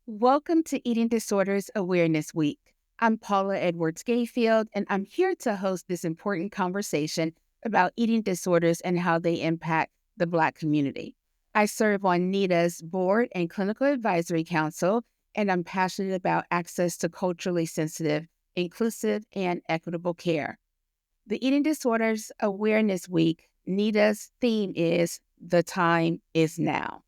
Welcome to Eating Disorders Awareness Week. I'm Paula Edwards Gayfield, and I'm here to host this important conversation about eating disorders and how they impact the Black community. I serve on NEDA's board and clinical advisory council, and I'm passionate about access to culturally sensitive, inclusive, and equitable care. The Eating Disorders Awareness Week, NEDA's theme is The Time is Now.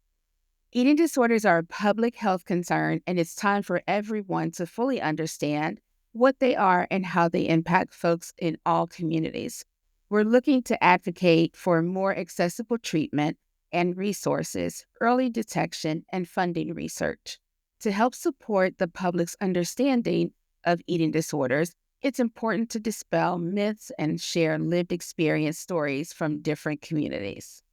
Eating disorders are a public health concern, and it's time for everyone to fully understand what they are and how they impact folks in all communities. We're looking to advocate for more accessible treatment and resources, early detection, and funding research. To help support the public's understanding of eating disorders, it's important to dispel myths and share lived experience stories from different communities.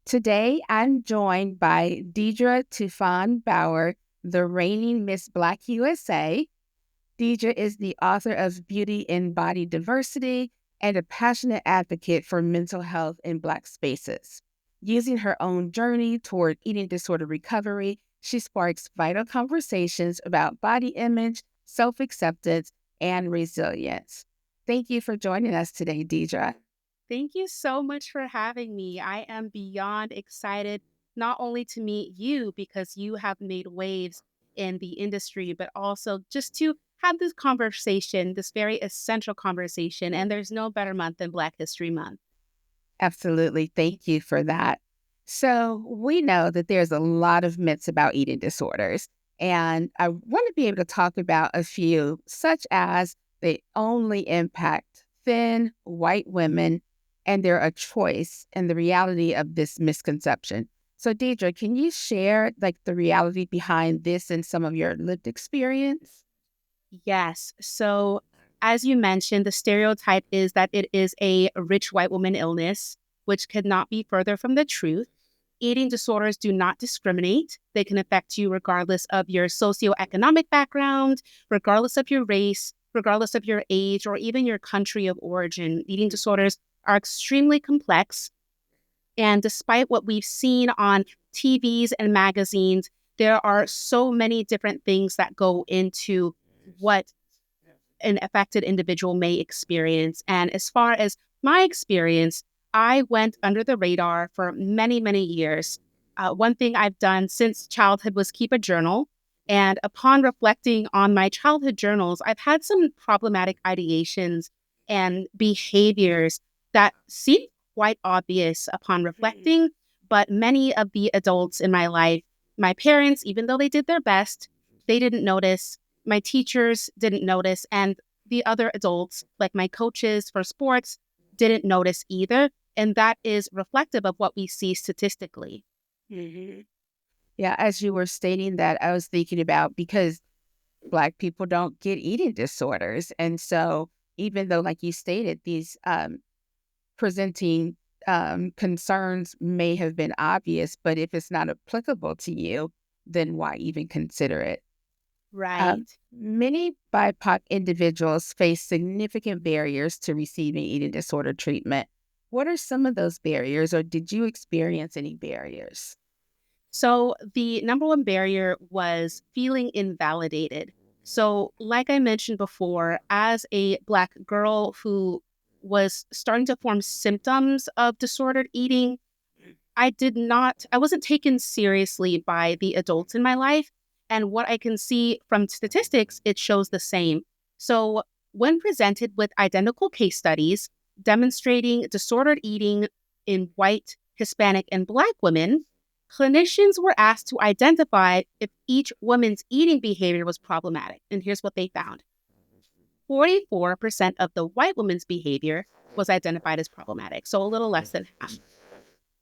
Today, I'm joined by Deidre Tufan Bauer, the reigning Miss Black USA. Deidre is the author of Beauty in Body Diversity and a passionate advocate for mental health in Black spaces. Using her own journey toward eating disorder recovery, she sparks vital conversations about body image, self-acceptance, and resilience. Thank you for joining us today, Deidre. Thank you so much for having me. I am beyond excited not only to meet you because you have made waves in the industry, but also just to have this conversation, this very essential conversation. And there's no better month than Black History Month. Absolutely. Thank you for that. So, we know that there's a lot of myths about eating disorders, and I want to be able to talk about a few, such as they only impact thin white women and they're a choice, and the reality of this misconception. So, Deidre, can you share the reality behind this and some of your lived experience? Yes. So, as you mentioned, the stereotype is that it is a rich white woman illness, which could not be further from the truth. Eating disorders do not discriminate. They can affect you regardless of your socioeconomic background, regardless of your race, regardless of your age, or even your country of origin. Eating disorders are extremely complex. And despite what we've seen on TVs and magazines, there are so many different things that go into what an affected individual may experience. And as far as my experience, I went under the radar for many, many years. One thing I've done since childhood was keep a journal. And upon reflecting on my childhood journals, I've had some problematic ideations and behaviors that seem quite obvious upon reflecting. But many of the adults in my life, my parents, even though they did their best, they didn't notice. My teachers didn't notice. And the other adults, like my coaches for sports, didn't notice either. And that is reflective of what we see statistically. Mhm. Yeah, as you were stating that, I was thinking about because Black people don't get eating disorders. And so, even though, like you stated, these presenting concerns may have been obvious, but if it's not applicable to you, then why even consider it? Right. Many BIPOC individuals face significant barriers to receiving eating disorder treatment. What are some of those barriers, or did you experience any barriers? So the number one barrier was feeling invalidated. So, like I mentioned before, as a Black girl who was starting to form symptoms of disordered eating, I wasn't taken seriously by the adults in my life. And what I can see from statistics, it shows the same. So, when presented with identical case studies demonstrating disordered eating in white, Hispanic, and Black women, clinicians were asked to identify if each woman's eating behavior was problematic. And here's what they found: 44% of the white woman's behavior was identified as problematic, so a little less than half.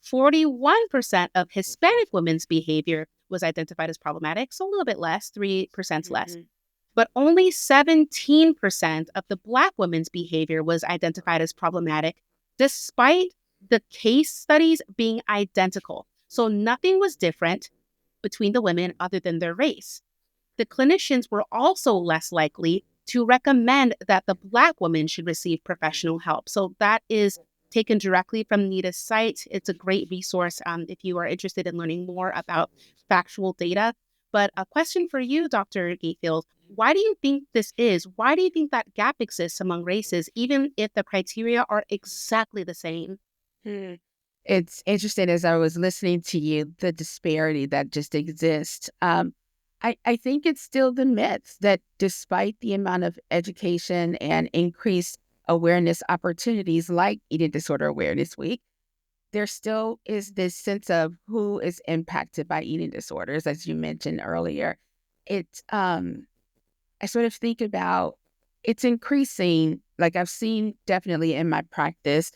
41% of Hispanic women's behavior was identified as problematic, so a little bit less, 3% less. Mhm. But only 17% of the Black women's behavior was identified as problematic, despite the case studies being identical. So nothing was different between the women other than their race. The clinicians were also less likely to recommend that the Black woman should receive professional help. So that is taken directly from NEDA's site. It's a great resource if you are interested in learning more about factual data. But a question for you, Dr. Gayfield, why do you think this is? Why do you think that gap exists among races, even if the criteria are exactly the same? Hmm. It's interesting as I was listening to you, the disparity that just exists. I think it's still the myth that despite the amount of education and increased awareness opportunities like Eating Disorder Awareness Week, there still is this sense of who is impacted by eating disorders, as you mentioned earlier. It, I sort of think about it's increasing. Like I've seen definitely in my practice,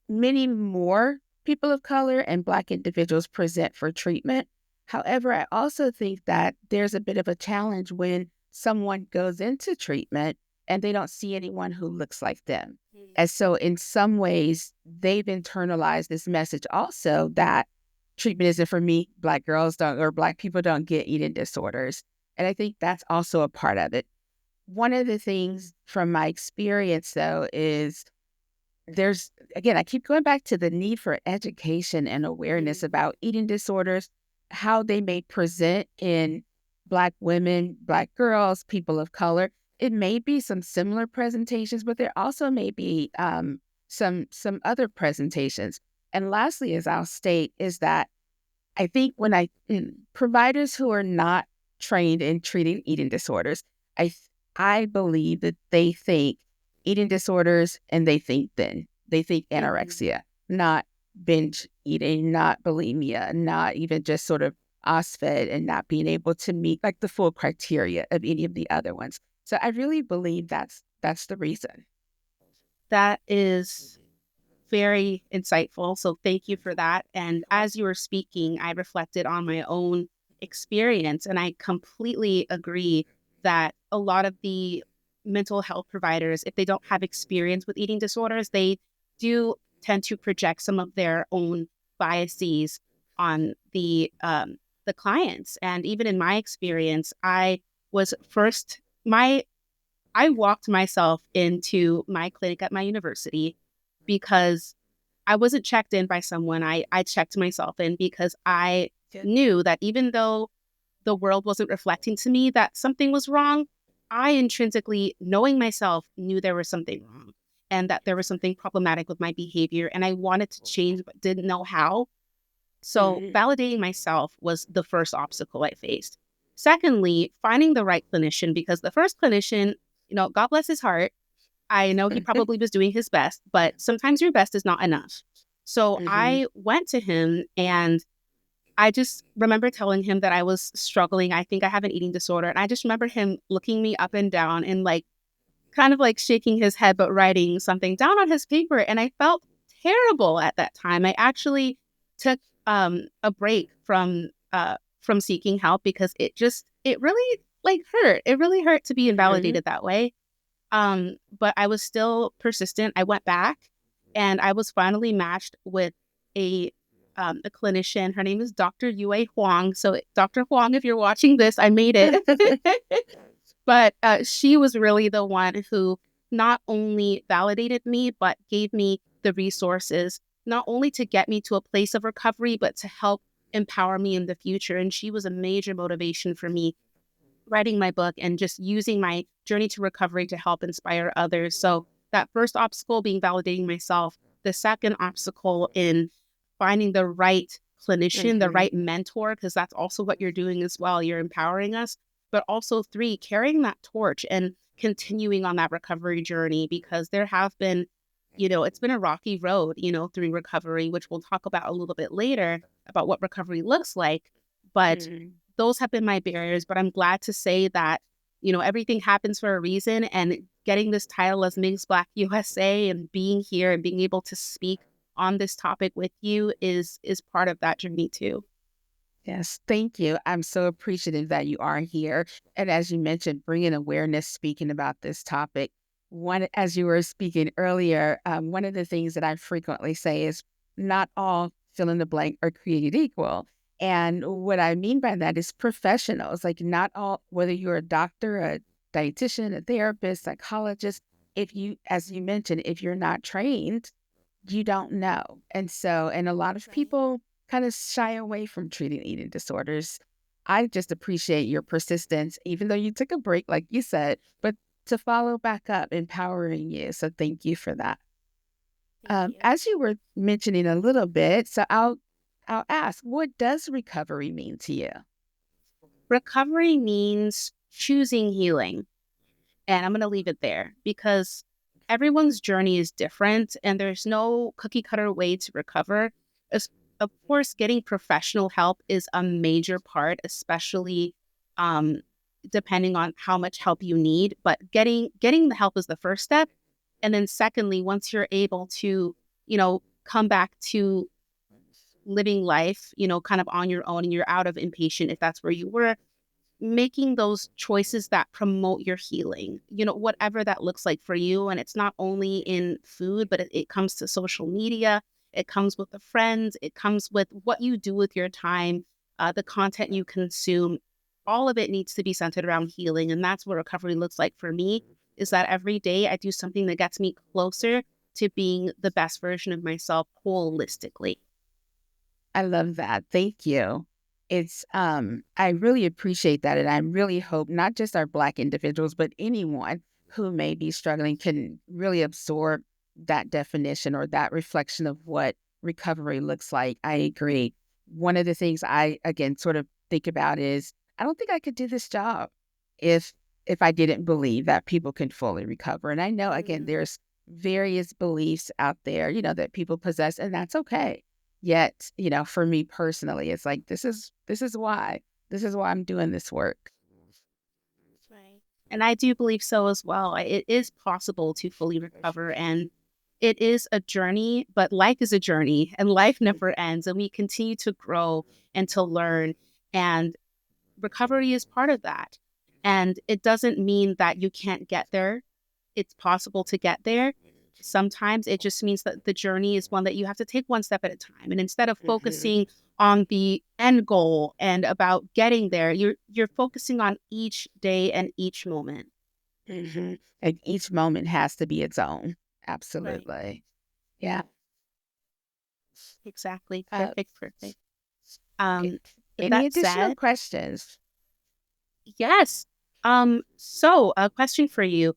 many more people of color and Black individuals present for treatment. However, I also think that there's a bit of a challenge when someone goes into treatment and they don't see anyone who looks like them. And so, in some ways, they've internalized this message also that treatment isn't for me. Black girls don't, or Black people don't get eating disorders. And I think that's also a part of it. One of the things from my experience, though, is there's, again, I keep going back to the need for education and awareness about eating disorders, how they may present in Black women, Black girls, people of color. It may be some similar presentations, but there also may be some other presentations. And lastly, as I'll state, is that I think providers who are not trained in treating eating disorders, I I believe that they think eating disorders and they think thin. They think anorexia, not binge eating, not bulimia, not even just sort of OSFED and not being able to meet like the full criteria of any of the other ones. So I really believe that's the reason. That is very insightful. So thank you for that. And as you were speaking, I reflected on my own experience, and I completely agree that a lot of the mental health providers, if they don't have experience with eating disorders, they do tend to project some of their own biases on the clients. And even in my experience, was first my I walked myself into my clinic at my university because I wasn't checked in by someone. I checked myself in because I knew that even though the world wasn't reflecting to me that something was wrong, I intrinsically, knowing myself, knew there was something wrong and that there was something problematic with my behavior. And I wanted to change, but didn't know how. So Mhm. validating myself was the first obstacle I faced. Secondly, finding the right clinician, because the first clinician, God bless his heart, I know he probably was doing his best, but sometimes your best is not enough. So Mhm. I went to him and I just remember telling him that I was struggling. I think I have an eating disorder. And I just remember him looking me up and down and like kind of like shaking his head, but writing something down on his paper. And I felt terrible at that time. I actually took a break from seeking help because it really like hurt. It really hurt to be Mhm. invalidated that way. But I was still persistent. I went back and I was finally matched with a a clinician. Her name is Dr. Yue Huang. So Dr. Huang, if you're watching this, I made it. But she was really the one who not only validated me, but gave me the resources, not only to get me to a place of recovery, but to help empower me in the future. And she was a major motivation for me writing my book and just using my journey to recovery to help inspire others. So that first obstacle being validating myself, the second obstacle in finding the right clinician, the Mhm. right mentor, because that's also what you're doing as well. You're empowering us, but also three, carrying that torch and continuing on that recovery journey because there have been, it's been a rocky road, through recovery, which we'll talk about a little bit later about what recovery looks like. But Mhm. those have been my barriers, but I'm glad to say that, everything happens for a reason. And getting this title as Migs Black USA and being here and being able to speak on this topic with you is part of that journey too. Yes, thank you. I'm so appreciative that you are here. And as you mentioned, bringing awareness, speaking about this topic. As you were speaking earlier, one of the things that I frequently say is not all fill in the blank are created equal. And what I mean by that is professionals, like not all, whether you're a doctor, a dietitian, a therapist, psychologist, if you, as you mentioned, if you're not trained, you don't know. And so, and a lot of people kind of shy away from treating eating disorders. I just appreciate your persistence, even though you took a break, like you said, but to follow back up, empowering you. So thank you for that. Thank you. As you were mentioning a little bit, so I'll ask, what does recovery mean to you? Recovery means choosing healing. And I'm going to leave it there because everyone's journey is different and there's no cookie cutter way to recover. As, of course, getting professional help is a major part, especially um, depending on how much help you need. But getting the help is the first step. And then secondly, once you're able to, come back to living life, kind of on your own and you're out of inpatient, if that's where you were, making those choices that promote your healing, whatever that looks like for you. And it's not only in food, but it comes to social media. It comes with the friends. It comes with what you do with your time, the content you consume. All of it needs to be centered around healing. And that's what recovery looks like for me, is that every day I do something that gets me closer to being the best version of myself holistically. I love that. Thank you. I really appreciate that. And I really hope not just our Black individuals, but anyone who may be struggling can really absorb that definition or that reflection of what recovery looks like. I agree. One of the things I, again, sort of think about is I don't think I could do this job if if I didn't believe that people can fully recover. And I know, again, Mm, there's various beliefs out there, that people possess, and that's okay. Yet, for me personally, it's like this is why I'm doing this work. right. And I do believe so as well. It is possible to fully recover, and it is a journey, but life is a journey and life never ends. And we continue to grow and to learn. And recovery is part of that. And it doesn't mean that you can't get there. It's possible to get there. Sometimes it just means that the journey is one that you have to take one step at a time. And instead of Mhm. focusing on the end goal and about getting there, you're focusing on each day and each moment. And each moment has to be its own. Right. Absolutely. Yeah. Exactly. Uh, Perfect. Perfect. a- With any that additional said, questions? yes. So a question for you.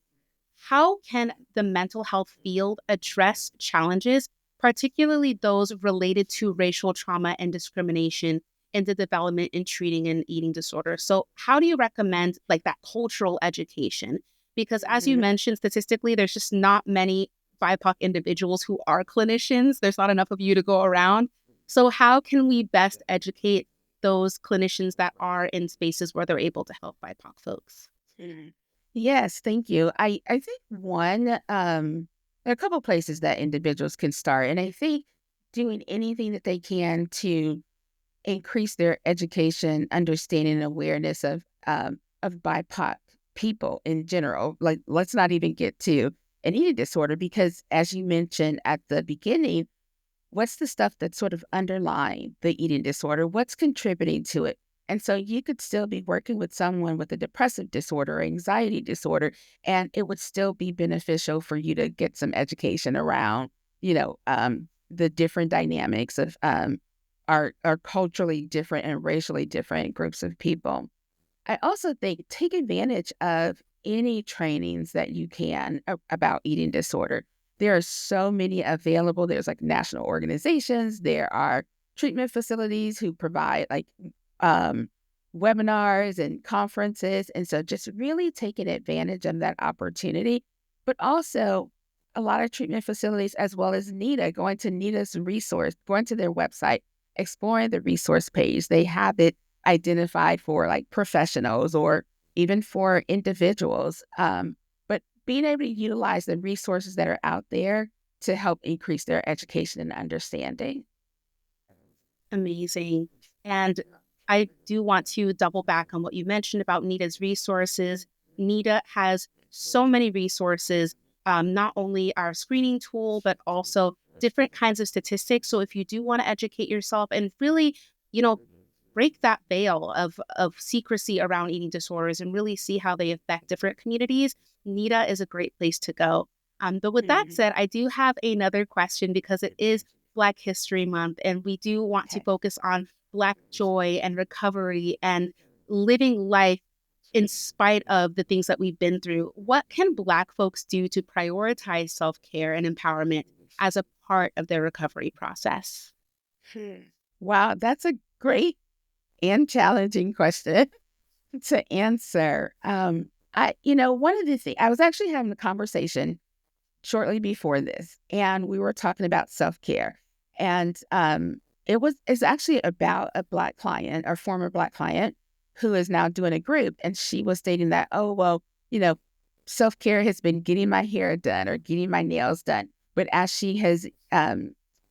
How can the mental health field address challenges, particularly those related to racial trauma and discrimination in the development and treating and eating disorders? So, how do you recommend like that cultural education? Because as you Mhm. mentioned, statistically, there's just not many BIPOC individuals who are clinicians. There's not enough of you to go around. So, how can we best educate those clinicians that are in spaces where they're able to help BIPOC folks? Mhm. Yes, thank you. I think there are a couple places that individuals can start, and I think doing anything that they can to increase their education, understanding, and awareness of BIPOC people in general. Like, let's not even get to an eating disorder because, as you mentioned at the beginning, what's the stuff that's sort of underlying the eating disorder? What's contributing to it? And so you could still be working with someone with a depressive disorder or anxiety disorder, and it would still be beneficial for you to get some education around, the different dynamics of our culturally different and racially different groups of people. I also think take advantage of any trainings that you can about eating disorder. There are so many available. There's like national organizations, there are treatment facilities who provide like um, webinars and conferences. And so just really taking advantage of that opportunity, but also a lot of treatment facilities, as well as NEDA, going to NEDA's resource, going to their website, exploring the resource page. They have it identified for like professionals or even for individuals. But being able to utilize the resources that are out there to help increase their education and understanding. Amazing. And I do want to double back on what you mentioned about NEDA's resources. NEDA has so many resources, not only our screening tool, but also different kinds of statistics. So if you do want to educate yourself and really, you know, break that veil of secrecy around eating disorders and really see how they affect different communities, NEDA is a great place to go. But with that Mhm. said, I do have another question because it is Black History Month, and we do want to Okay. focus on Black joy and recovery and living life in spite of the things that we've been through. What can Black folks do to prioritize self-care and empowerment as a part of their recovery process? Wow, that's a great and challenging question to answer. One of the things I was actually having a conversation shortly before this, and we were talking about self-care. And it's actually about a Black client, or former Black client, who is now doing a group. And she was stating that, oh, well, self-care has been getting my hair done or getting my nails done. But as she has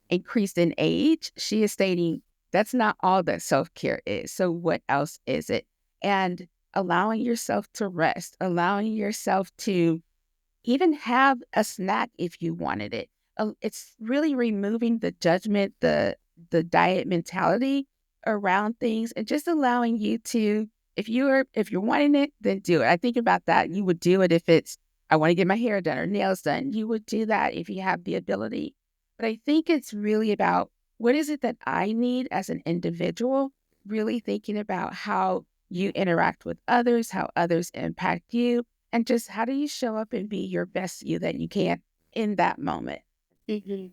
increased in age, she is stating that's not all that self-care is. So what else is it? And allowing yourself to rest, allowing yourself to even have a snack if you wanted it. It's really removing the judgment, the diet mentality around things, and just allowing you to, if you're wanting it, then do it. I think about that. You would do it if it's, I want to get my hair done or nails done. You would do that if you have the ability. But I think it's really about, what is it that I need as an individual? Really thinking about how you interact with others, how others impact you, and just how do you show up and be your best you that you can in that moment. hmm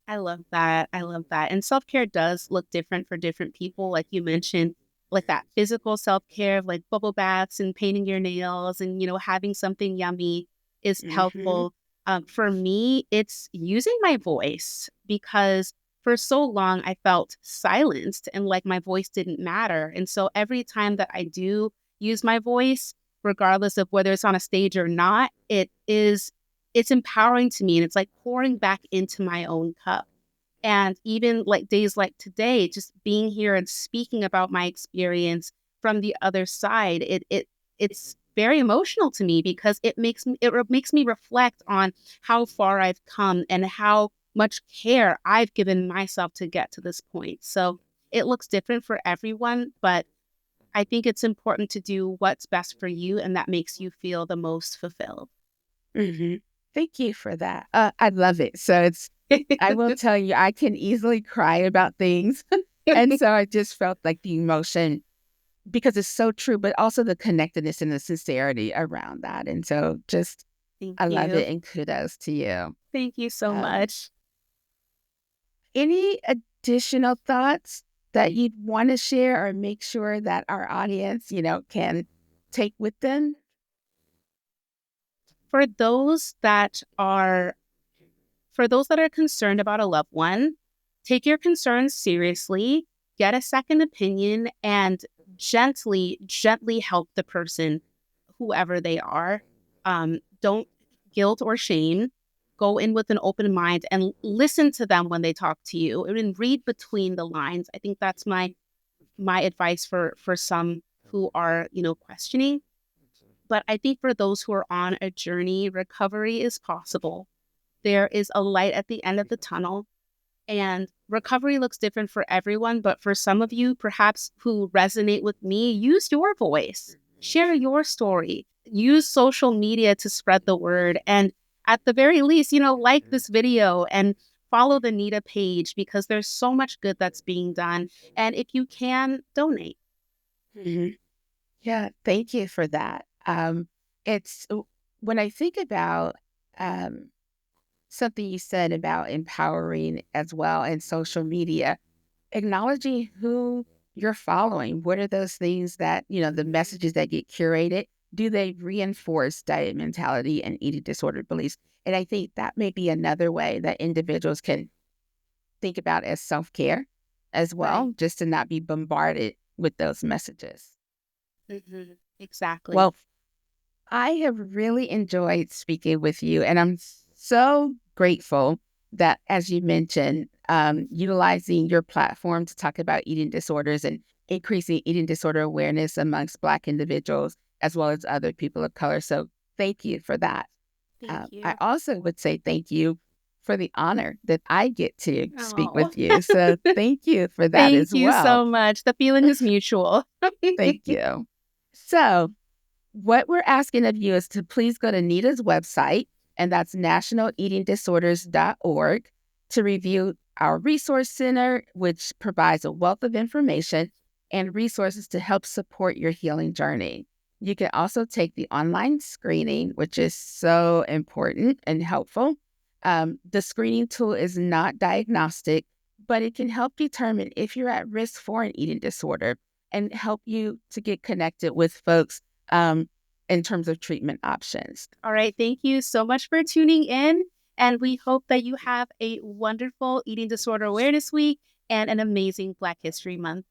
I love that. I love that. And self care does look different for different people. Like you mentioned, like that physical self care, like bubble baths and painting your nails and, having something yummy is Mm-hmm. helpful. For me, it's using my voice because for so long I felt silenced and like my voice didn't matter. And so every time that I do use my voice, regardless of whether it's on a stage or not, it's empowering to me and it's like pouring back into my own cup. And even like days like today, just being here and speaking about my experience from the other side, it's very emotional to me because it makes me reflect on how far I've come and how much care I've given myself to get to this point. So it looks different for everyone, but I think it's important to do what's best for you and that makes you feel the most fulfilled. Mm-hmm. Thank you for that. I love it. I will tell you, I can easily cry about things. And so I just felt like the emotion, because it's so true, but also the connectedness and the sincerity around that. And so Thank I love you. it, and kudos to you. Thank you so Um, much. any additional thoughts that you'd want to share or make sure that our audience, can take with them? For those that are for those that are concerned about a loved one, take your concerns seriously, get a second opinion and gently help the person whoever they are. Don't guilt or shame. Go in with an open mind and listen to them when they talk to you and read between the lines. I think that's my advice for some who are, questioning. But I think for those who are on a journey, recovery is possible. There is a light at the end of the tunnel, and recovery looks different for everyone. But for some of you, perhaps who resonate with me, use your voice, share your story, use social media to spread the word. And at the very least, like this video and follow the Nita page because there's so much good that's being done. And if you can, donate. Mhm. Yeah, thank you for that. It's when I think about um, something you said about empowering as well in social media, acknowledging who you're following. What are those things that, the messages that get curated? Do they reinforce diet mentality and eating disorder beliefs? And I think that may be another way that individuals can think about as self-care as Right. well, just to not be bombarded with those messages. Exactly. Well, I have really enjoyed speaking with you, and I'm so grateful that, as you mentioned, utilizing your platform to talk about eating disorders and increasing eating disorder awareness amongst Black individuals as well as other people of color. So, thank you for that. Thank I you. also would say thank you for the honor that I get to speak Oh, with you. So, thank you for that thank as you well. so much. The feeling is mutual. Thank you. So, what we're asking of you is to please go to Nita's website, and that's nationaleatingdisorders.org, to review our resource center, which provides a wealth of information and resources to help support your healing journey. You can also take the online screening, which is so important and helpful. The screening tool is not diagnostic, but it can help determine if you're at risk for an eating disorder and help you to get connected with folks in terms of treatment options. All right. Thank you so much for tuning in. And we hope that you have a wonderful Eating Disorder Awareness Week and an amazing Black History Month.